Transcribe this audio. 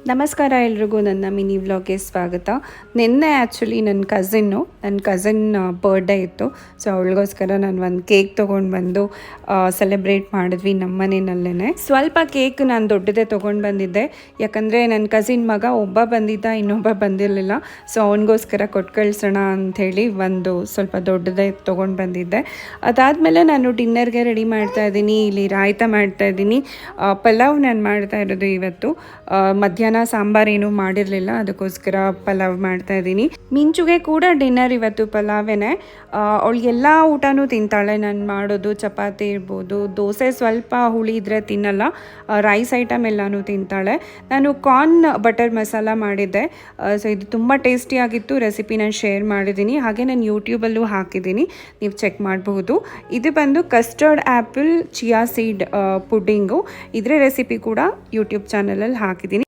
ನಮಸ್ಕಾರ ಎಲ್ರಿಗೂ ನನ್ನ ಮಿನಿ ವ್ಲಾಗ್ಗೆ ಸ್ವಾಗತ. ನಿನ್ನೆ ಆ್ಯಕ್ಚುಲಿ ನನ್ನ ಕಝಿನ್ ಬರ್ಡೇ ಇತ್ತು. ಸೊ ಅವಳಿಗೋಸ್ಕರ ನಾನು ಒಂದು ಕೇಕ್ ತೊಗೊಂಡು ಬಂದು ಸೆಲೆಬ್ರೇಟ್ ಮಾಡಿದ್ವಿ ನಮ್ಮ ಮನೆಯಲ್ಲೇ. ಸ್ವಲ್ಪ ಕೇಕ್ ನಾನು ದೊಡ್ಡದೇ ತೊಗೊಂಡು ಬಂದಿದ್ದೆ, ಯಾಕಂದರೆ ನನ್ನ ಕಝಿನ್ ಮಗ ಒಬ್ಬ ಬಂದಿದ್ದ, ಇನ್ನೊಬ್ಬ ಬಂದಿರಲಿಲ್ಲ. ಸೊ ಅವನಿಗೋಸ್ಕರ ಕೊಟ್ಟು ಕಳಿಸೋಣ ಅಂಥೇಳಿ ಒಂದು ಸ್ವಲ್ಪ ದೊಡ್ಡದೇ ತೊಗೊಂಡು ಬಂದಿದ್ದೆ. ಅದಾದಮೇಲೆ ನಾನು ಡಿನ್ನರ್ಗೆ ರೆಡಿ ಮಾಡ್ತಾಯಿದ್ದೀನಿ. ಇಲ್ಲಿ ರಾಯ್ತ ಮಾಡ್ತಾಯಿದ್ದೀನಿ. ಪಲಾವ್ ನಾನು ಮಾಡ್ತಾ ಇರೋದು ಇವತ್ತು. ಮಧ್ಯಾಹ್ನ ಸಾಂಬಾರೇನು ಮಾಡಿರಲಿಲ್ಲ, ಅದಕ್ಕೋಸ್ಕರ ಪಲಾವ್ ಮಾಡ್ತಾ ಇದ್ದೀನಿ. ಮಿಂಚುಗೆ ಕೂಡ ಡಿನ್ನರ್ ಇವತ್ತು ಪಲಾವೇನೆ. ಅವಳಿಗೆಲ್ಲ ಊಟನೂ ತಿಂತಾಳೆ. ನಾನು ಮಾಡೋದು ಚಪಾತಿ ಇರ್ಬೋದು, ದೋಸೆ ಸ್ವಲ್ಪ ಹುಳಿ ಇದ್ರೆ ತಿನ್ನಲ್ಲ, ರೈಸ್ ಐಟಮ್ ಎಲ್ಲನೂ ತಿಂತಾಳೆ. ನಾನು ಕಾರ್ನ್ ಬಟರ್ ಮಸಾಲ ಮಾಡಿದ್ದೆ. ಸೊ ಇದು ತುಂಬ ಟೇಸ್ಟಿಯಾಗಿತ್ತು. ರೆಸಿಪಿ ನಾನು ಶೇರ್ ಮಾಡಿದ್ದೀನಿ, ಹಾಗೆ ನಾನು ಯೂಟ್ಯೂಬಲ್ಲೂ ಹಾಕಿದ್ದೀನಿ, ನೀವು ಚೆಕ್ ಮಾಡಬಹುದು. ಇದು ಬಂದು ಕಸ್ಟರ್ಡ್ ಆ್ಯಪಲ್ ಚಿಯಾ ಸೀಡ್ ಪುಡ್ಡಿಂಗು. ಇದರ ರೆಸಿಪಿ ಕೂಡ ಯೂಟ್ಯೂಬ್ ಚಾನಲಲ್ಲಿ ಹಾಕಿದ್ದೀನಿ.